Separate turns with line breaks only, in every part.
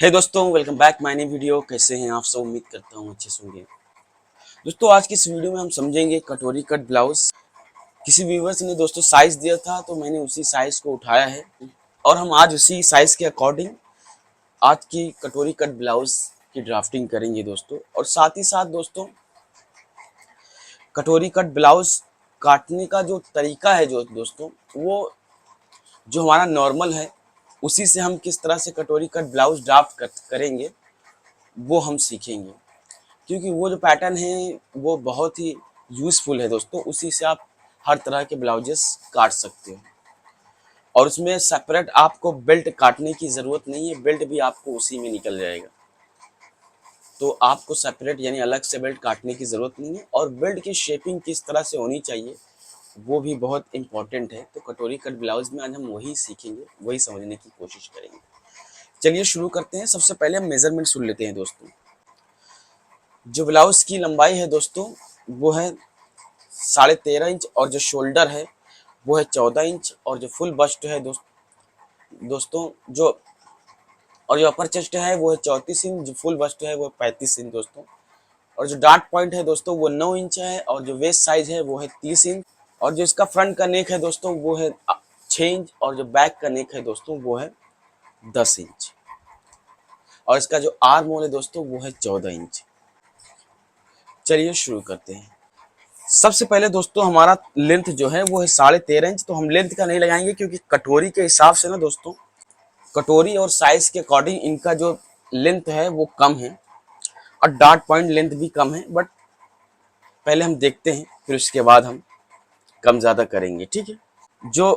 हे दोस्तों, welcome back my new video. कैसे हैं आप सब? उम्मीद करता हूँ अच्छे से होंगे। दोस्तों, आज की इस वीडियो में हम समझेंगे कटोरी कट ब्लाउज। किसी व्यूवर्स ने दोस्तों साइज दिया था, तो मैंने उसी साइज को उठाया है और हम आज उसी साइज के अकॉर्डिंग आज की कटोरी कट ब्लाउज की ड्राफ्टिंग करेंगे दोस्तों। और साथ ही साथ दोस्तों, कटोरी कट ब्लाउज काटने का जो तरीका है जो दोस्तों, वो जो हमारा नॉर्मल है उसी से हम किस तरह से कटोरी कट ब्लाउज ड्राफ्ट करेंगे वो हम सीखेंगे। क्योंकि वो जो पैटर्न है वो बहुत ही यूज़फुल है दोस्तों। उसी से आप हर तरह के ब्लाउजेस काट सकते हो और उसमें सेपरेट आपको बेल्ट काटने की ज़रूरत नहीं है। बेल्ट भी आपको उसी में निकल जाएगा, तो आपको सेपरेट यानी अलग से बेल्ट काटने की ज़रूरत नहीं है। और बेल्ट की शेपिंग किस तरह से होनी चाहिए वो भी बहुत इंपॉर्टेंट है। तो कटोरी कट ब्लाउज में आज हम वही सीखेंगे, वही समझने की कोशिश करेंगे। चलिए शुरू करते हैं। सबसे पहले हम मेजरमेंट सुन लेते हैं दोस्तों। जो ब्लाउज की लंबाई है दोस्तों वो है 13.5 इंच और जो शोल्डर है वो है 14 इंच और जो फुल बस्ट है दोस्तों जो और जो अपर चेस्ट है वो है 34 इंच, जो फुल बस्ट है वो 35 इंच दोस्तों। और जो डार्ट पॉइंट है दोस्तों वो 9 इंच है और जो वेस्ट साइज है वो है 30 इंच। और जो इसका फ्रंट का नेक है दोस्तों वो है 6 इंच और जो बैक का नेक है दोस्तों वो है 10 इंच। और इसका जो आर्म होल है दोस्तों वो है 14 इंच। चलिए शुरू करते हैं। सबसे पहले दोस्तों हमारा लेंथ जो है वो है 13.5 इंच। तो हम लेंथ का नहीं लगाएंगे क्योंकि कटोरी के हिसाब से ना दोस्तों, कटोरी और साइज के अकॉर्डिंग इनका जो लेंथ है वो कम है और डार्ट पॉइंट लेंथ भी कम है। बट पहले हम देखते हैं, फिर उसके बाद हम कम ज़्यादा करेंगे, ठीक है। जो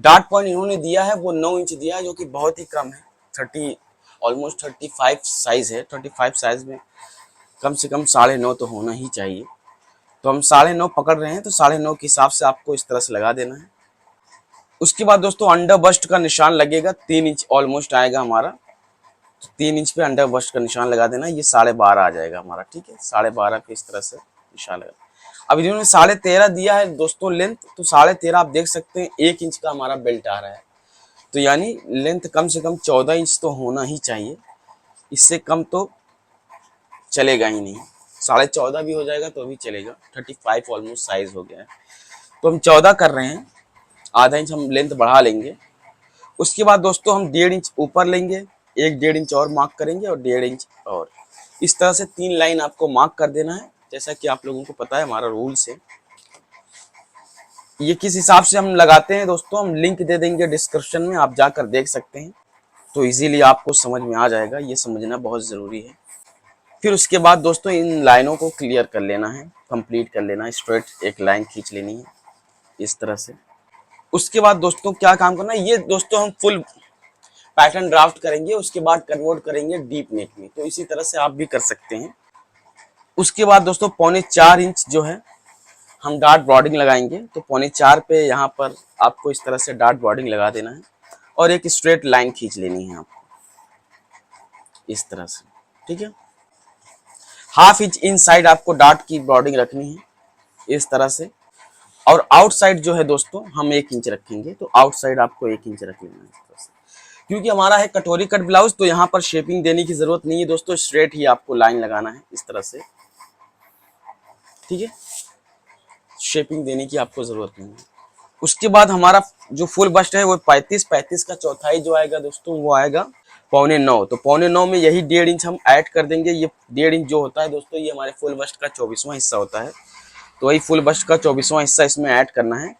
डार्ट पॉइंट इन्होंने दिया है वो 9 इंच दिया है, जो कि बहुत ही कम है। 30 ऑलमोस्ट 35 साइज है। 35 साइज में कम से कम 9.5 तो होना ही चाहिए। तो हम 9.5 पकड़ रहे हैं, तो 9.5 के हिसाब से आपको इस तरह से लगा देना है। उसके बाद दोस्तों अंडर बस्ट का निशान लगेगा, 3 इंच ऑलमोस्ट आएगा हमारा। तो 3 इंच पे अंडर बस्ट का निशान लगा देना, ये 12.5 आ जाएगा हमारा, ठीक है। 12.5 पे इस तरह से निशान लगा। अब इन्होंने 13.5 दिया है दोस्तों लेंथ, तो 13.5 आप देख सकते हैं 1 इंच का हमारा बेल्ट आ रहा है। तो यानी लेंथ कम से कम 14 इंच तो होना ही चाहिए। इससे कम तो चलेगा ही नहीं। 14.5 भी हो जाएगा तो भी चलेगा। 35 ऑलमोस्ट साइज हो गया है, तो हम 14 कर रहे हैं। आधा इंच हम लेंथ बढ़ा लेंगे। उसके बाद दोस्तों हम 1.5 इंच ऊपर लेंगे, 1.5 इंच और मार्क करेंगे और 1.5 इंच और। इस तरह से 3 लाइन आपको मार्क कर देना है। जैसा कि आप लोगों को पता है हमारा रूल्स है। ये किस हिसाब से हम लगाते हैं दोस्तों, हम लिंक दे देंगे डिस्क्रिप्शन में, आप जाकर देख सकते हैं। तो इजीली आपको समझ में आ जाएगा, ये समझना बहुत ज़रूरी है। फिर उसके बाद दोस्तों इन लाइनों को क्लियर कर लेना है, कंप्लीट कर लेना है। स्ट्रेट एक लाइन खींच लेनी है इस तरह से। उसके बाद दोस्तों क्या काम करना है, ये दोस्तों हम फुल पैटर्न ड्राफ्ट करेंगे, उसके बाद कन्वर्ट करेंगे डीप नेक में। तो इसी तरह से आप भी कर सकते हैं। उसके बाद दोस्तों 4.25 इंच जो है हम डार्ट ब्रॉडिंग लगाएंगे। तो 4.25 पे यहाँ पर आपको इस तरह से डार्ट ब्रॉडिंग लगा देना है और एक स्ट्रेट लाइन खींच लेनी है आपको इस तरह से, ठीक है। ½ इंच इन साइड आपको डार्ट की ब्रॉडिंग रखनी है इस तरह से। और आउटसाइड जो है दोस्तों हम 1 इंच रखेंगे। तो आउटसाइड आपको 1 इंच रख लेना है इस तरह से। क्योंकि हमारा है कटोरी कट ब्लाउज, तो यहाँ पर शेपिंग देने की जरूरत नहीं है दोस्तों। स्ट्रेट ही आपको लाइन लगाना है इस तरह से, ठीक है। शेपिंग देने की आपको जरूरत नहीं है। उसके बाद हमारा जो फुल बस्ट है वो 35 का चौथाई जो आएगा दोस्तों वो आएगा 9.25। तो 9.25 में यही 1.5 इंच हम ऐड कर देंगे। ये 1.5 इंच जो होता है दोस्तों, ये हमारे फुल बस्ट का 24वां हिस्सा होता है। तो वही फुल बस्ट का 24वां हिस्सा इसमें ऐड करना है।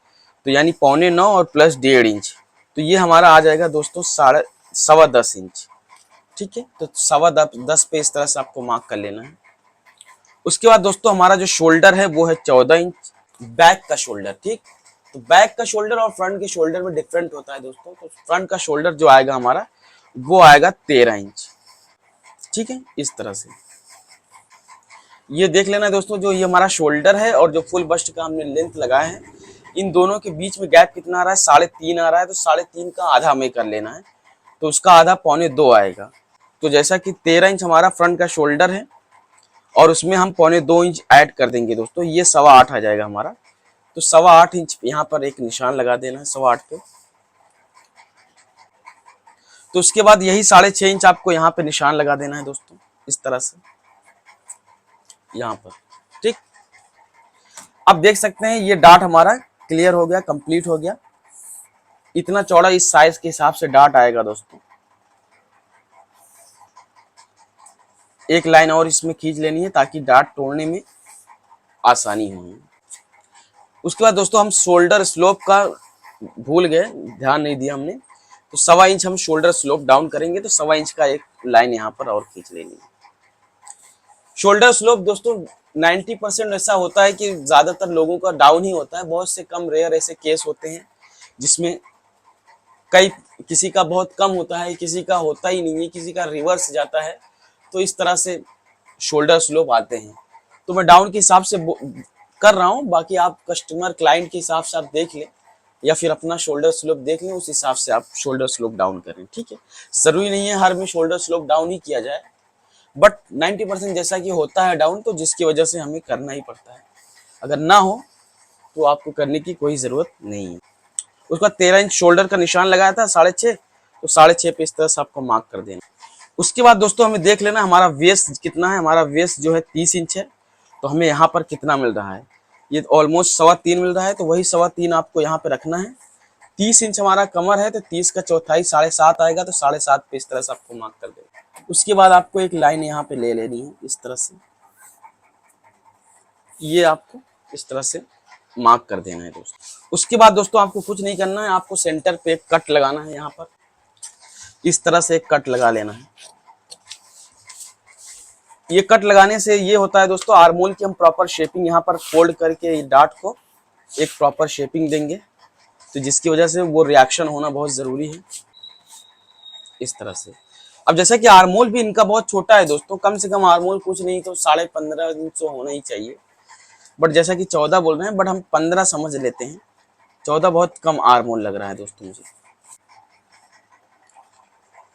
तो यानी 9.25 और प्लस 1.5 इंच, तो ये हमारा आ जाएगा दोस्तों 10.15 इंच, ठीक है। तो 10.15 पे इस तरह से आपको मार्क कर लेना है। उसके बाद दोस्तों हमारा जो शोल्डर है वो है 14 इंच, बैक का शोल्डर, ठीक। तो बैक का शोल्डर और फ्रंट के शोल्डर में डिफरेंट होता है दोस्तों। तो फ्रंट का शोल्डर जो आएगा हमारा वो आएगा 13 इंच, ठीक है। इस तरह से ये देख लेना दोस्तों, जो ये हमारा शोल्डर है और जो फुल बस्ट का हमने लेंथ लगाया है, इन दोनों के बीच में गैप कितना आ रहा है, 3.5 आ रहा है। तो 3.5 का आधा हमें कर लेना है। तो उसका आधा 2.25 आएगा। तो जैसा कि 13 इंच हमारा फ्रंट का शोल्डर है और उसमें हम 2.25 इंच ऐड कर देंगे दोस्तों, ये 8.25 आ जाएगा हमारा। तो 8.25 इंच यहाँ पर एक निशान लगा देना है 8.25 पे। तो उसके बाद यही 6.5 इंच आपको यहाँ पे निशान लगा देना है दोस्तों, इस तरह से यहाँ पर। ठीक, अब देख सकते हैं ये डार्ट हमारा क्लियर हो गया, कंप्लीट हो गया। इतना चौड़ा इस साइज के हिसाब से डार्ट आएगा दोस्तों। एक लाइन और इसमें खींच लेनी है ताकि डार्ट तोड़ने में आसानी हो। उसके बाद दोस्तों हम शोल्डर स्लोप का भूल गए, ध्यान नहीं दिया हमने, तो 1.25 इंच हम शोल्डर स्लोप डाउन करेंगे, तो 1.25 इंच का एक लाइन यहाँ पर और खींच लेनी है। शोल्डर स्लोप दोस्तों 90% ऐसा होता है कि ज्यादातर लोगों का डाउन ही होता है, बहुत से कम रेयर ऐसे केस होते हैं जिसमें कई किसी का बहुत कम होता है, किसी का होता ही नहीं है, किसी का रिवर्स जाता है, तो इस तरह से शोल्डर स्लोप आते हैं। तो मैं डाउन के हिसाब से कर रहा हूँ, बाकी आप कस्टमर क्लाइंट के हिसाब से आप देख लें या फिर अपना शोल्डर स्लोप देख लें, उस हिसाब से आप शोल्डर स्लोप डाउन करें। ठीक है, जरूरी नहीं है हर में शोल्डर स्लोप डाउन ही किया जाए, बट 90% जैसा कि होता है डाउन, तो जिसकी वजह से हमें करना ही पड़ता है। अगर ना हो तो आपको करने की कोई जरूरत नहीं है। उसका 13 इंच शोल्डर का निशान लगाया था 6.5, तो 6.5 पे इस तरह से आपको मार्क कर देना। उसके बाद दोस्तों हमें देख लेना हमारा वेस्ट कितना है। हमारा वेस्ट जो है 30 इंच है, तो हमें यहाँ पर कितना मिल रहा है, ये ऑलमोस्ट 3.25 मिल रहा है, तो वही 3.25 आपको यहाँ पे रखना है। 30 इंच हमारा कमर है, तो 30 का चौथाई 7.5 आएगा, तो 7.5 पे इस तरह से आपको मार्क कर देगा। उसके बाद आपको एक लाइन यहाँ पे ले लेनी है इस तरह से, ये आपको इस तरह से मार्क कर देना है दोस्तों। उसके बाद दोस्तों आपको कुछ नहीं करना है, आपको सेंटर पे एक कट लगाना है। यहाँ पर इस तरह से एक कट लगा लेना है। ये कट लगाने से ये होता है दोस्तों, आर्मोल की हम प्रॉपर शेपिंग यहाँ पर फोल्ड करके डार्ट को एक प्रॉपर शेपिंग देंगे, तो जिसकी वजह से वो रिएक्शन होना बहुत जरूरी है इस तरह से। अब जैसा कि आर्मोल भी इनका बहुत छोटा है दोस्तों, कम से कम आर्मोल कुछ नहीं तो 15.5 इंच होना ही चाहिए, बट जैसा कि 14 बोल रहे हैं, बट हम 15 समझ लेते हैं, 14 बहुत कम आर्मोल लग रहा है दोस्तों मुझे।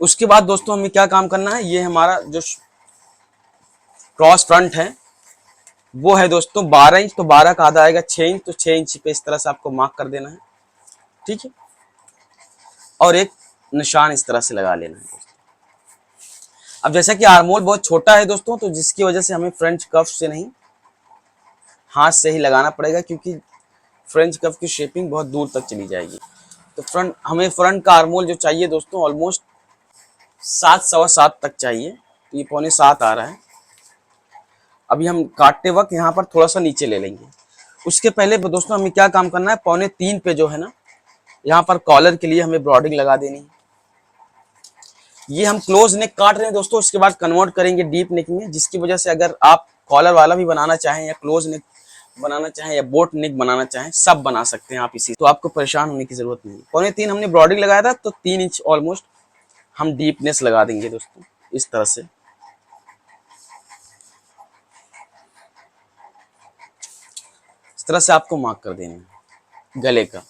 उसके बाद दोस्तों हमें क्या काम करना है, ये हमारा जो क्रॉस फ्रंट है वो है दोस्तों 12 इंच, तो 12 का आधा आएगा 6 इंच, तो 6 इंच पे इस तरह से आपको मार्क कर देना है। ठीक है, और एक निशान इस तरह से लगा लेना है दोस्तों। अब जैसा कि आर्मोल बहुत छोटा है दोस्तों, तो जिसकी वजह से हमें फ्रेंच कफ से नहीं, हाथ से ही लगाना पड़ेगा, क्योंकि फ्रेंच कफ की शेपिंग बहुत दूर तक चली जाएगी। तो हमें फ्रंट का आर्मोल जो चाहिए दोस्तों ऑलमोस्ट 7, 7.25 तक चाहिए, तो ये 6.25 आ रहा है। अभी हम काटते वक्त यहाँ पर थोड़ा सा नीचे ले लेंगे। उसके पहले दोस्तों हमें क्या काम करना है, 2.25 पे जो है ना, यहाँ पर कॉलर के लिए हमें ब्रॉडिंग लगा देनी है। ये हम क्लोज नेक काट रहे हैं दोस्तों, उसके बाद कन्वर्ट करेंगे डीप नेक में, जिसकी वजह से अगर आप कॉलर वाला भी बनाना चाहें या क्लोज नेक बनाना चाहें या बोट नेक बनाना चाहें, सब बना सकते हैं आप इसी, तो आपको परेशान होने की जरूरत नहीं है। 3.25 हमने ब्रॉडिंग लगाया था, तो 3 इंच ऑलमोस्ट हम डीपनेस लगा देंगे दोस्तों इस तरह से। इस तरह से आपको मार्क कर देना है गले का।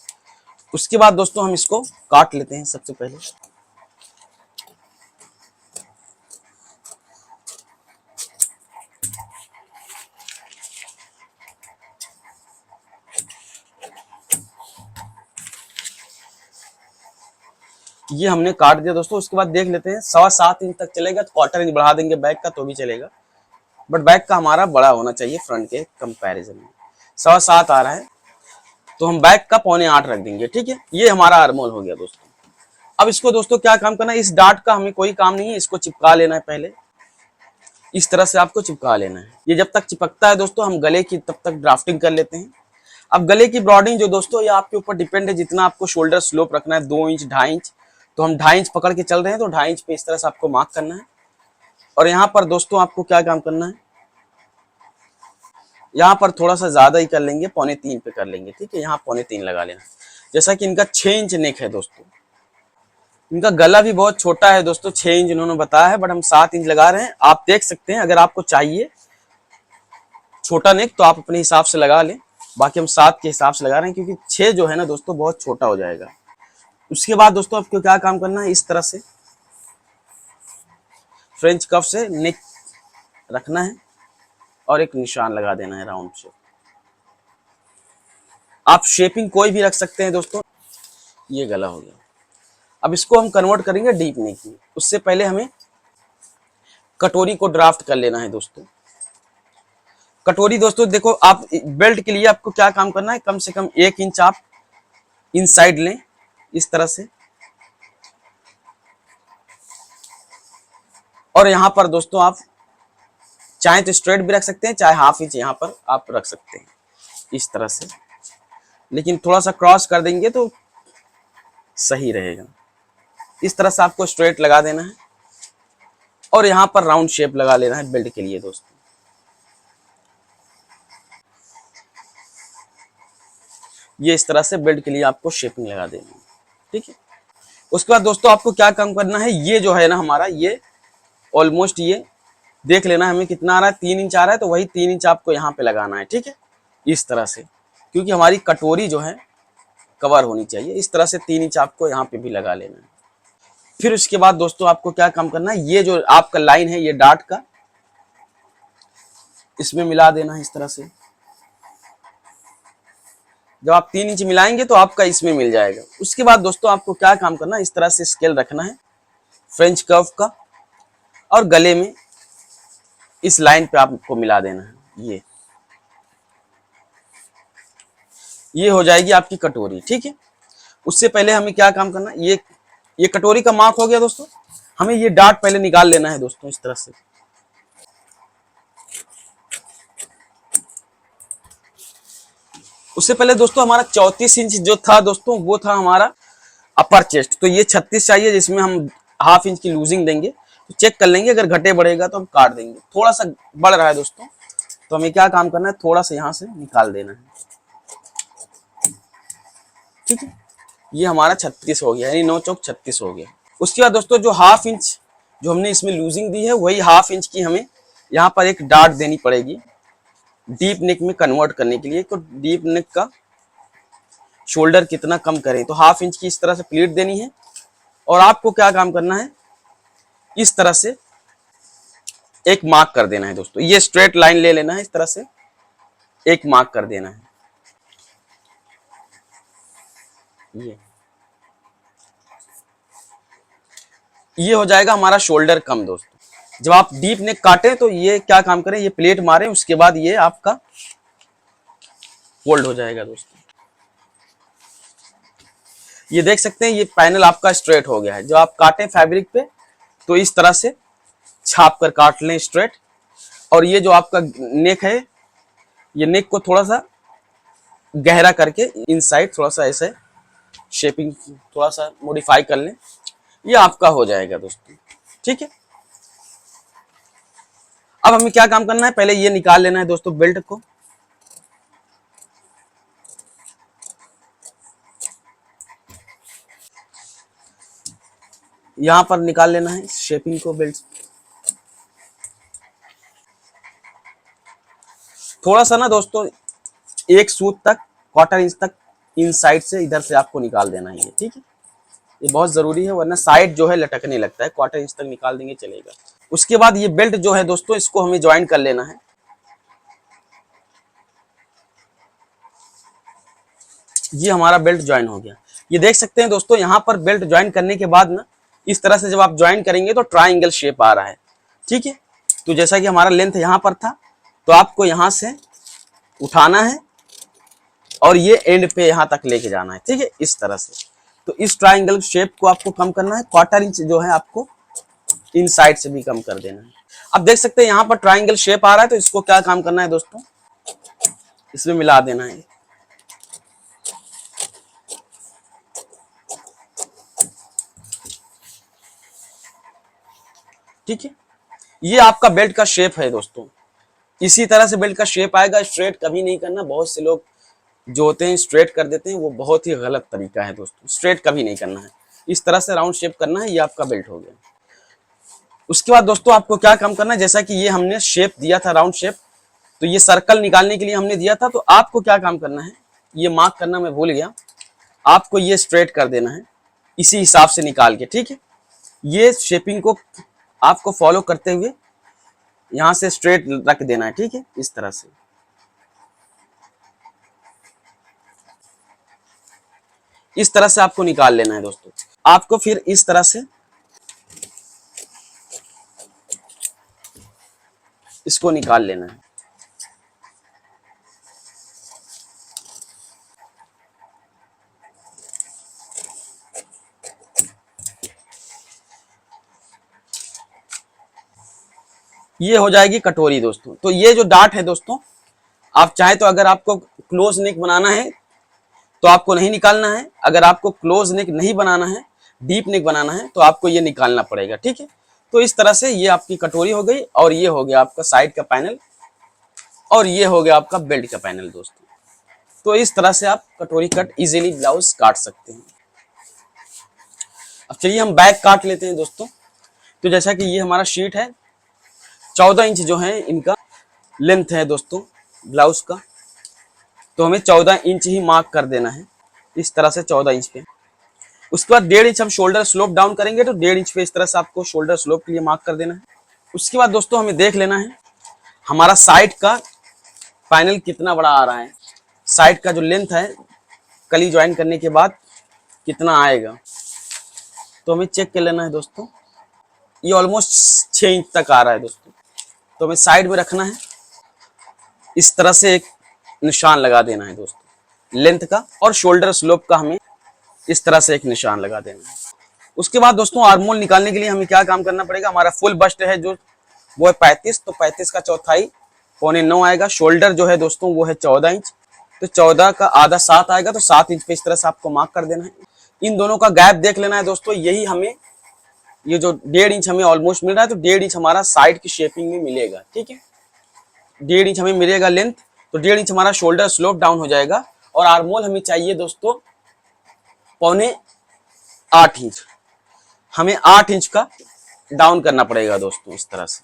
उसके बाद दोस्तों हम इसको काट लेते हैं सबसे पहले। ये हमने काट दिया दोस्तों। उसके बाद देख लेते हैं 7.25 इंच तक चलेगा, तो 1/4 इंच बढ़ा देंगे बैक का तो भी चलेगा, बट बैक का हमारा बड़ा होना चाहिए फ्रंट के कंपैरिजन में। 7.25 आ रहा है, तो हम बैक का 7.25 रख देंगे। ठीक है, ये हमारा आर्मोल हो गया दोस्तों। अब इसको दोस्तों क्या काम करना है, इस डार्ट का हमें कोई काम नहीं है, इसको चिपका लेना है। पहले इस तरह से आपको चिपका लेना है। ये जब तक चिपकता है दोस्तों, हम गले की तब तक ड्राफ्टिंग कर लेते हैं। अब गले की ब्रॉडिंग जो दोस्तों, ये आपके ऊपर डिपेंड है, जितना आपको शोल्डर स्लोप रखना है, 2 इंच 2.5 इंच, तो हम 2.5 इंच पकड़ के चल रहे हैं, तो 2.5 इंच पे इस तरह से आपको मार्क करना है। और यहाँ पर दोस्तों आपको क्या काम करना है, यहाँ पर थोड़ा सा ज्यादा ही कर लेंगे, 3.25 पे कर लेंगे। ठीक है, यहाँ 3.25 लगा लेना। जैसा कि इनका 6 इंच नेक है दोस्तों, इनका गला भी बहुत छोटा है दोस्तों, 6 इंच इन्होंने बताया है, बट हम 7 इंच लगा रहे हैं। आप देख सकते हैं, अगर आपको चाहिए छोटा नेक तो आप अपने हिसाब से लगा लें, बाकी हम 7 के हिसाब से लगा रहे हैं, क्योंकि 6 जो है ना दोस्तों बहुत छोटा हो जाएगा। उसके बाद दोस्तों आपको क्या काम करना है, इस तरह से फ्रेंच कफ से नेक रखना है और एक निशान लगा देना है राउंड शेप। आप शेपिंग कोई भी रख सकते हैं दोस्तों। ये गला हो गया। अब इसको हम कन्वर्ट करेंगे डीप नेक में। उससे पहले हमें कटोरी को ड्राफ्ट कर लेना है दोस्तों। कटोरी दोस्तों देखो, आप बेल्ट के लिए आपको क्या काम करना है, कम से कम 1 इंच आप इनसाइड लें इस तरह से, और यहां पर दोस्तों आप चाहे तो स्ट्रेट भी रख सकते हैं, चाहे ½ इंच यहां पर आप रख सकते हैं इस तरह से, लेकिन थोड़ा सा क्रॉस कर देंगे तो सही रहेगा। इस तरह से आपको स्ट्रेट लगा देना है और यहां पर राउंड शेप लगा लेना है बेल्ट के लिए दोस्तों। ये इस तरह से बेल्ट के लिए आपको शेपिंग लगा देनी है, ठीक है। उसके बाद दोस्तों आपको क्या काम करना है, ये जो है ना हमारा, ये ऑलमोस्ट ये देख लेना हमें कितना आ रहा है, 3 इंच आ रहा है, तो वही 3 इंच आपको यहाँ पे लगाना है, ठीक है, इस तरह से, क्योंकि हमारी कटोरी जो है कवर होनी चाहिए। इस तरह से 3 इंच आपको यहाँ पे भी लगा लेना है। फिर उसके बाद दोस्तों आपको क्या काम करना है, ये जो आपका लाइन है ये डार्ट का, इसमें मिला देना है इस तरह से। जब आप 3 इंच मिलाएंगे तो आपका इसमें मिल जाएगा। उसके बाद दोस्तों आपको क्या काम करना है, इस तरह से स्केल रखना है फ्रेंच कर्व का, और गले में इस लाइन पे आपको मिला देना है। ये हो जाएगी आपकी कटोरी, ठीक है। उससे पहले हमें क्या काम करना है, ये कटोरी का मार्क हो गया दोस्तों। हमें ये डार्ट पहले निकाल लेना है दोस्तों इस तरह से। उससे पहले दोस्तों हमारा 34 इंच जो था दोस्तों, वो था हमारा अपर चेस्ट, तो ये 36 चाहिए, जिसमें हम ½ इंच की लूजिंग देंगे। तो चेक कर लेंगे, अगर घटे बढ़ेगा तो हम काट देंगे। थोड़ा सा बढ़ रहा है दोस्तों, तो हमें क्या काम करना है, थोड़ा सा यहाँ से निकाल देना है, ठीक है। ये हमारा 36 हो गया, यानी 9 चौक 36 हो गया। उसके बाद दोस्तों जो ½ इंच जो हमने इसमें लूजिंग दी है, वही ½ इंच की हमें यहाँ पर एक डार्ट देनी पड़ेगी डीप नेक में कन्वर्ट करने के लिए। तो डीप नेक का शोल्डर कितना कम करें, तो ½ इंच की इस तरह से प्लीट देनी है, और आपको क्या काम करना है, इस तरह से एक मार्क कर देना है दोस्तों। ये स्ट्रेट लाइन ले लेना है, इस तरह से एक मार्क कर देना है। ये हो जाएगा हमारा शोल्डर कम दोस्तों। जब आप डीप नेक काटें तो ये क्या काम करें, ये प्लेट मारें, उसके बाद ये आपका फोल्ड हो जाएगा दोस्तों। ये देख सकते हैं, ये पैनल आपका स्ट्रेट हो गया है। जब आप काटें फैब्रिक पे तो इस तरह से छाप कर काट लें स्ट्रेट। और ये जो आपका नेक है, ये नेक को थोड़ा सा गहरा करके इनसाइड थोड़ा सा ऐसे शेपिंग थोड़ा सा मॉडिफाई कर लें, ये आपका हो जाएगा दोस्तों, ठीक है। अब हमें क्या काम करना है, पहले ये निकाल लेना है दोस्तों बेल्ट को। यहां पर निकाल लेना है शेपिंग को बेल्ट। थोड़ा सा ना दोस्तों 1 सूत तक, 1/4 इंच तक इन साइड से इधर से आपको निकाल देना है ये, ठीक है। ये बहुत जरूरी है, वरना साइड जो है लटकने लगता है। 1/4 इंच तक निकाल देंगे चलेगा। उसके बाद ये बेल्ट जो है दोस्तों, इसको हमें ज्वाइन कर लेना है। ये हमारा बेल्ट ज्वाइन हो गया। ये देख सकते हैं दोस्तों, यहाँ पर बेल्ट ज्वाइन करने के बाद ना, इस तरह से जब आप ज्वाइन करेंगे तो ट्राइंगल शेप आ रहा है, ठीक है। तो जैसा कि हमारा लेंथ यहाँ पर था, तो आपको यहाँ से उठाना है और ये एंड पे यहाँ तक लेके जाना है, ठीक है, इस तरह से। तो इस ट्राइंगल शेप को आपको कम करना है। 1/4 इंच जो है आपको इन साइड से भी कम कर देना है। अब देख सकते हैं यहाँ पर ट्राइंगल शेप आ रहा है, तो इसको क्या काम करना है दोस्तों, इसमें मिला देना है। ठीक है, ये आपका बेल्ट का शेप है दोस्तों। इसी तरह से बेल्ट का शेप आएगा। स्ट्रेट कभी नहीं करना। बहुत से लोग जो होते हैं स्ट्रेट कर देते हैं, वो बहुत ही गलत तरीका है दोस्तों। स्ट्रेट कभी नहीं करना है, इस तरह से राउंड शेप करना है। ये आपका बेल्ट हो गया। उसके बाद दोस्तों आपको क्या काम करना है, जैसा कि ये हमने शेप दिया था राउंड शेप, तो ये सर्कल निकालने के लिए हमने दिया था, तो आपको क्या काम करना है, ये मार्क करना मैं भूल गया, आपको ये स्ट्रेट कर देना है इसी हिसाब से निकाल के, ठीक है। ये शेपिंग को आपको फॉलो करते हुए यहां से स्ट्रेट रख देना है, ठीक है, इस तरह से। इस तरह से आपको निकाल लेना है दोस्तों। आपको फिर इस तरह से इसको निकाल लेना है। ये हो जाएगी कटोरी दोस्तों। तो ये जो डार्ट है दोस्तों, आप चाहे तो अगर आपको क्लोज नेक बनाना है तो आपको नहीं निकालना है, अगर आपको क्लोज नेक नहीं बनाना है, डीप नेक बनाना है, तो आपको ये निकालना पड़ेगा। ठीक है, तो इस तरह से ये आपकी कटोरी हो गई, और ये हो गया आपका साइड का पैनल, और ये हो गया आपका बेल्ट का पैनल दोस्तों। तो इस तरह से आप कटोरी कट इजीली ब्लाउज काट सकते हैं। अब चलिए हम बैक काट लेते हैं दोस्तों। तो जैसा कि ये हमारा शीट है, 14 इंच जो है इनका लेंथ है दोस्तों ब्लाउज का, तो हमें 14 इंच ही मार्क कर देना है, इस तरह से 14 इंच पे। उसके बाद 1.5 इंच हम शोल्डर स्लोप डाउन करेंगे, तो 1.5 इंच पे इस तरह से आपको शोल्डर स्लोप के लिए मार्क कर देना है। उसके बाद दोस्तों हमें देख लेना है हमारा साइड का पैनल कितना बड़ा आ रहा है, साइड का जो लेंथ है कली ज्वाइन करने के बाद कितना आएगा, तो हमें चेक कर लेना है दोस्तों। ये ऑलमोस्ट 6 इंच तक आ रहा है दोस्तों, तो हमें साइड में रखना है, इस तरह से एक निशान लगा देना है दोस्तों लेंथ का, और शोल्डर स्लोप का हमें इस तरह से एक निशान लगा देना है। उसके बाद दोस्तों आर्मोल निकालने के लिए हमें क्या काम करना पड़ेगा, हमारा फुल बस्ट है जो वो है 35, तो 35 का चौथाई 8.25 आएगा। शोल्डर जो है दोस्तों वो है 14 इंच, तो 14 का आधा 7 आएगा, तो 7 इंच पे इस तरह से आपको मार्क कर देना है। इन दोनों का गैप देख लेना है दोस्तों, यही हमें ये जो 1.5 इंच हमें ऑलमोस्ट मिल रहा है, तो 1.5 इंच हमारा साइड की शेपिंग में मिलेगा। ठीक है, 1.5 इंच हमें मिलेगा लेंथ, तो 1.5 इंच हमारा शोल्डर स्लोप डाउन हो जाएगा, और आर्मोल हमें चाहिए दोस्तों 7.25 इंच, हमें 8 इंच का डाउन करना पड़ेगा दोस्तों इस तरह से।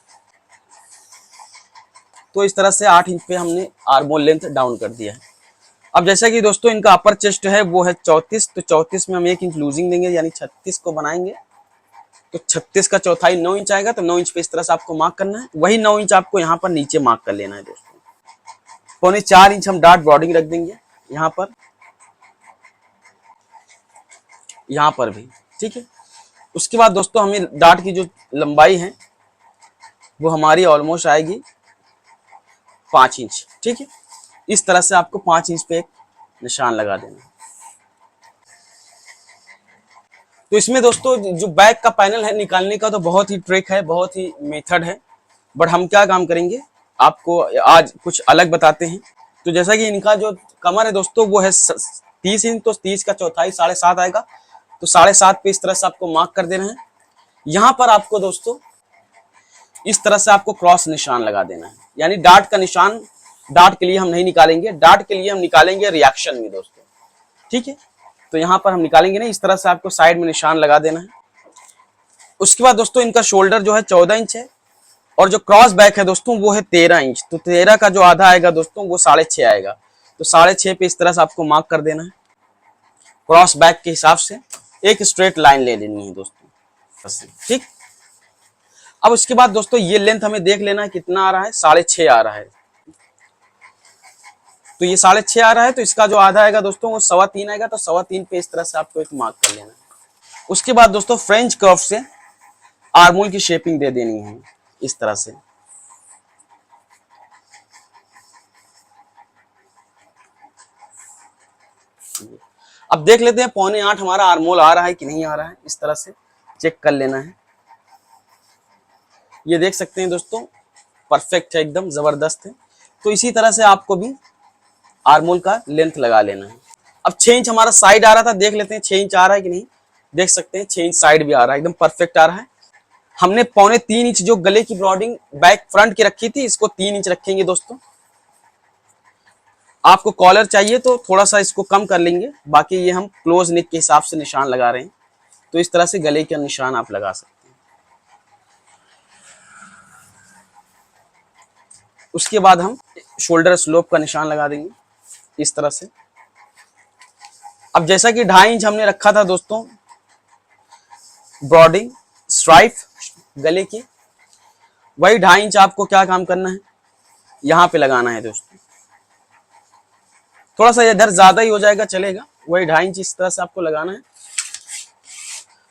तो इस तरह से 8 इंच पे हमने आर्मोल लेंथ डाउन कर दिया है। अब जैसा कि दोस्तों इनका अपर चेस्ट है वो है 34, तो 34 में हम 1 इंच लूजिंग देंगे, यानी 36 को बनाएंगे, तो 36 का चौथाई 9 इंच आएगा, तो 9 इंच पे इस तरह से आपको मार्क करना है। वही 9 इंच आपको यहाँ पर नीचे मार्क कर लेना है दोस्तों। 4.25 इंच हम डार्ट ब्रॉडिंग रख देंगे यहाँ पर, यहाँ पर भी। ठीक है, उसके बाद दोस्तों हमें डार्ट की जो लंबाई है वो हमारी ऑलमोस्ट आएगी 5 इंच। ठीक है, इस तरह से आपको 5 इंच पे एक निशान लगा देना है। तो इसमें दोस्तों जो बैक का पैनल है निकालने का तो बहुत ही ट्रिक है, बहुत ही मेथड है, बट हम क्या काम करेंगे आपको आज कुछ अलग बताते हैं। तो जैसा कि इनका जो कमर है दोस्तों वो है 30 इंच, तो 30 का चौथाई 7.5 आएगा, तो 7.5 पे इस तरह से आपको मार्क कर देना है। यहाँ पर आपको दोस्तों इस तरह से आपको क्रॉस निशान लगा देना है, यानी डार्ट का निशान डार्ट के लिए हम नहीं निकालेंगे, डार्ट के लिए हम निकालेंगे रिएक्शन में दोस्तों। ठीक है, तो यहाँ पर हम निकालेंगे नहीं, इस तरह से आपको साइड में निशान लगा देना है। उसके बाद दोस्तों इनका शोल्डर जो है 14 इंच है, और जो क्रॉस बैक है दोस्तों वो है 13 इंच, तो 13 का जो आधा आएगा दोस्तों वो 6.5 आएगा, तो 6.5 पे इस तरह से आपको मार्क कर देना है। क्रॉस बैक के हिसाब से एक स्ट्रेट लाइन ले लेनी है दोस्तों। ठीक, अब उसके बाद दोस्तों ये लेंथ हमें देख लेना है कितना आ रहा है, 6.5 आ रहा है, तो ये 6.5 आ रहा है, तो इसका जो आधा आएगा दोस्तों वो 3.25 आएगा, तो 3.25 पे इस तरह से आपको एक मार्क कर लेना है। उसके बाद दोस्तों फ्रेंच कर्व से आर्मोल की शेपिंग दे देनी है इस तरह से। अब देख लेते हैं 7.25 हमारा आर्मोल आ रहा है कि नहीं आ रहा है, इस तरह से चेक कर लेना है। ये देख सकते हैं दोस्तों परफेक्ट है, एकदम जबरदस्त है। तो इसी तरह से आपको भी आर्मोल का लेंथ लगा लेना है। अब 6 इंच हमारा साइड आ रहा था, देख लेते हैं 6 इंच आ रहा है कि नहीं। देख सकते हैं 6 इंच साइड भी आ रहा है, एकदम परफेक्ट आ रहा है। हमने 3.25 इंच जो गले की ब्रॉडिंग बैक फ्रंट की रखी थी, इसको 3 इंच रखेंगे दोस्तों। आपको कॉलर चाहिए तो थोड़ा सा इसको कम कर लेंगे, बाकी ये हम क्लोज नेक के हिसाब से निशान लगा रहे हैं, तो इस तरह से गले का निशान आप लगा सकते हैं। उसके बाद हम शोल्डर स्लोप का निशान लगा देंगे इस तरह से। अब जैसा कि 2.5 इंच हमने रखा था दोस्तों ब्रॉडिंग स्ट्राइप गले की, वही 2.5 इंच आपको क्या काम करना है, यहाँ पे लगाना है दोस्तों। थोड़ा सा इधर ज्यादा ही हो जाएगा चलेगा, वही 2.5 इंच इस तरह से आपको लगाना है।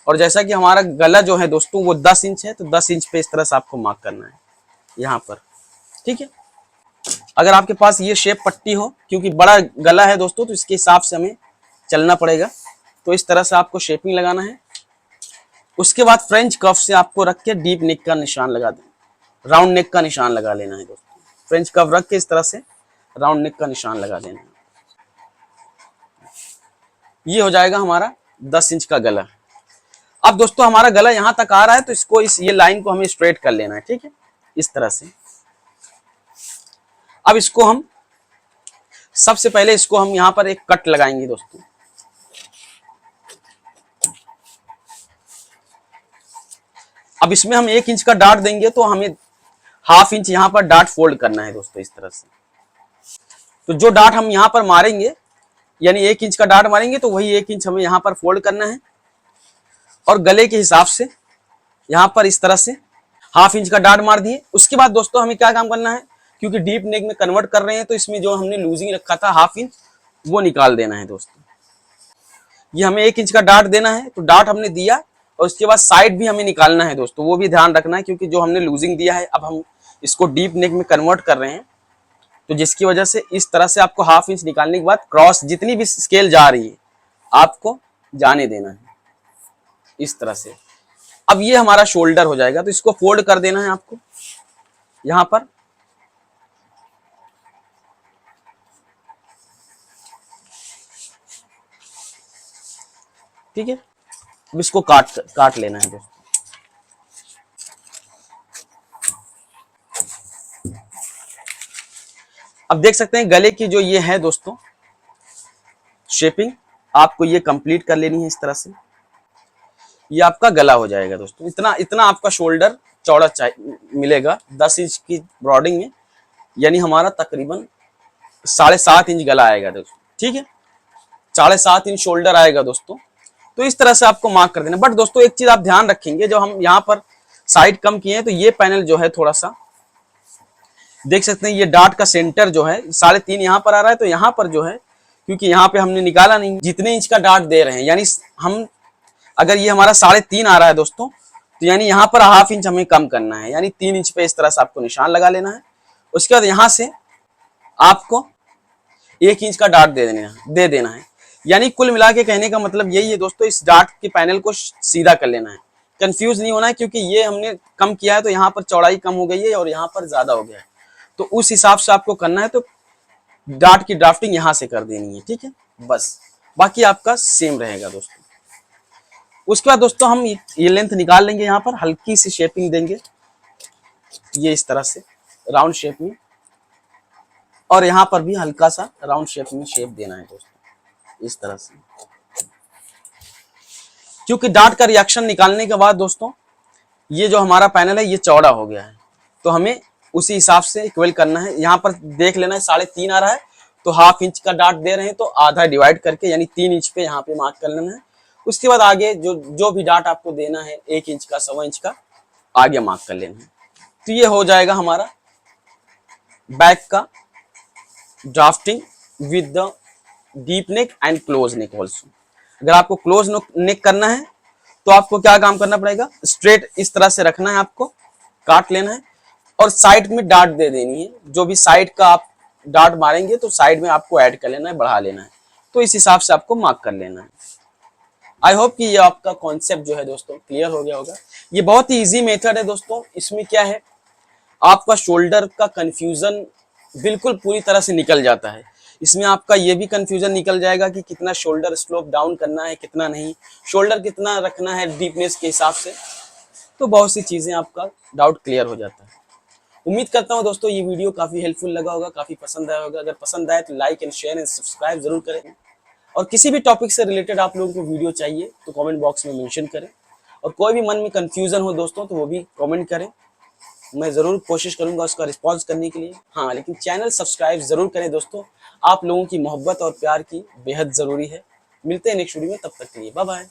और जैसा कि हमारा गला जो है दोस्तों वो 10 इंच है, तो 10 इंच पे इस तरह से आपको मार्क करना है यहाँ पर, ठीक है। अगर आपके पास ये शेप पट्टी हो, क्योंकि बड़ा गला है दोस्तों, तो इसके हिसाब से हमें चलना पड़ेगा। तो इस तरह से आपको शेपिंग लगाना है। उसके बाद फ्रेंच कफ से आपको रख के डीप नेक का निशान लगा देना, राउंड नेक का निशान लगा लेना है दोस्तों। फ्रेंच कफ रख के इस तरह से राउंड नेक का निशान लगा देना है। ये हो जाएगा हमारा 10 इंच का गला। अब दोस्तों हमारा गला यहां तक आ रहा है, तो इसको ये लाइन को हमें स्ट्रेट कर लेना है, ठीक है, इस तरह से। अब इसको हम सबसे पहले इसको हम यहां पर एक कट लगाएंगे दोस्तों। अब इसमें हम 1 इंच का डाट देंगे, तो हमें ½ इंच यहां पर डाट फोल्ड करना है दोस्तों, इस तरह से। तो जो डाट हम यहां पर मारेंगे, यानी 1 इंच का डाट मारेंगे, तो वही 1 इंच हमें यहां पर फोल्ड करना है। और गले के हिसाब से यहां पर इस तरह से ½ इंच का डाट मार दिए। उसके बाद दोस्तों हमें क्या काम करना है, क्योंकि डीप नेक में कन्वर्ट कर रहे हैं, तो इसमें जो हमने लूजिंग रखा था ½ इंच, वो निकाल देना है दोस्तों। ये हमें 1 इंच का डाट देना है, तो डाट हमने दिया, और उसके बाद साइड भी हमें निकालना है दोस्तों, वो भी ध्यान रखना है, क्योंकि जो हमने लूजिंग दिया है, अब हम इसको डीप नेक में कन्वर्ट कर रहे हैं, तो जिसकी वजह से इस तरह से आपको ½ इंच निकालने के बाद क्रॉस जितनी भी स्केल जा रही है आपको जाने देना है, इस तरह से। अब ये हमारा शोल्डर हो जाएगा, तो इसको फोल्ड कर देना है आपको यहां पर। ठीक है, अब इसको काट लेना है दोस्तों। अब देख सकते हैं गले की जो ये है दोस्तों शेपिंग, आपको ये कंप्लीट कर लेनी है इस तरह से। ये आपका गला हो जाएगा दोस्तों। इतना आपका शोल्डर चौड़ा मिलेगा 10 इंच की ब्रॉडिंग में, यानी हमारा तकरीबन 7.5 इंच गला आएगा दोस्तों, ठीक है, 7.5 इंच शोल्डर आएगा दोस्तों। तो इस तरह से आपको मार्क कर देना। बट दोस्तों एक चीज आप ध्यान रखेंगे, जो हम यहाँ पर साइड कम किए हैं, तो ये पैनल जो है थोड़ा सा देख सकते हैं, ये डाट का सेंटर जो है 3.5 यहाँ पर आ रहा है, तो यहाँ पर जो है, क्योंकि यहाँ पे हमने निकाला नहीं, जितने इंच का डाट दे रहे हैं, यानी हम अगर ये हमारा 3.5 आ रहा है दोस्तों, तो यानी यहाँ पर ½ इंच हमें कम करना है, यानी 3 इंच पे इस तरह से आपको निशान लगा लेना है। उसके बाद यहाँ से आपको 1 इंच का डाट दे देना है। यानी कुल मिला के कहने का मतलब यही है दोस्तों, इस डाट के पैनल को सीधा कर लेना है। कंफ्यूज नहीं होना है, क्योंकि ये हमने कम किया है, तो यहाँ पर चौड़ाई कम हो गई है और यहाँ पर ज्यादा हो गया है, तो उस हिसाब से आपको करना है। तो डाट की ड्राफ्टिंग यहाँ से कर देनी है, ठीक है, बस बाकी आपका सेम रहेगा दोस्तों। उसके बाद दोस्तों हम ये लेंथ निकाल लेंगे, यहाँ पर हल्की सी शेपिंग देंगे, ये इस तरह से राउंड शेप में, और यहाँ पर भी हल्का सा राउंड शेप में शेप देना है दोस्तों, इस तरह से। क्योंकि डाट का रिएक्शन निकालने के बाद दोस्तों ये जो हमारा पैनल है ये चौड़ा हो गया है, तो हमें उसी हिसाब से इक्वल करना है। यहाँ पर देख लेना है 3.5 आ रहा है, तो ½ इंच का डाट दे रहे हैं, तो आधा डिवाइड करके यानी 3 इंच पे यहाँ पे मार्क कर लेना है। उसके बाद आगे जो भी डाट आपको देना है 1 इंच का 1.25 इंच का आगे मार्क कर लेना है। तो ये हो जाएगा हमारा बैक का drafting with the deep neck and close neck also. अगर आपको क्लोज नेक करना है तो आपको क्या काम करना पड़ेगा, स्ट्रेट इस तरह से रखना है, आपको काट लेना है और साइड में डाट दे देनी है। जो भी साइड का आप डाट मारेंगे तो साइड में आपको ऐड कर लेना है, बढ़ा लेना है, तो इस हिसाब से आपको मार्क कर लेना है। आई होप कि ये आपका कॉन्सेप्ट जो है दोस्तों क्लियर हो गया होगा। ये बहुत ही इजी मेथड है दोस्तों। इसमें क्या है, आपका शोल्डर का कंफ्यूजन बिल्कुल पूरी तरह से निकल जाता है। इसमें आपका ये भी कंफ्यूजन निकल जाएगा कि कितना शोल्डर स्लोप डाउन करना है, कितना नहीं, शोल्डर कितना रखना है डीपनेस के हिसाब से, तो बहुत सी चीजें आपका डाउट क्लियर हो जाता है। उम्मीद करता हूं दोस्तों ये वीडियो काफी हेल्पफुल लगा होगा, काफी पसंद आया होगा। अगर पसंद आए तो like and share and subscribe जरूर करें, और किसी भी टॉपिक से रिलेटेड आप लोगों को वीडियो चाहिए तो कमेंट बॉक्स में मेंशन करें, और कोई भी मन में कंफ्यूजन हो दोस्तों तो वो भी कमेंट करें, मैं जरूर कोशिश करूंगा उसका रिस्पॉन्स करने के लिए। हाँ, लेकिन चैनल सब्सक्राइब जरूर करें दोस्तों, आप लोगों की मोहब्बत और प्यार की बेहद जरूरी है। मिलते हैं नेक्स्ट वीडियो में, तब तक के लिए बाय बाय।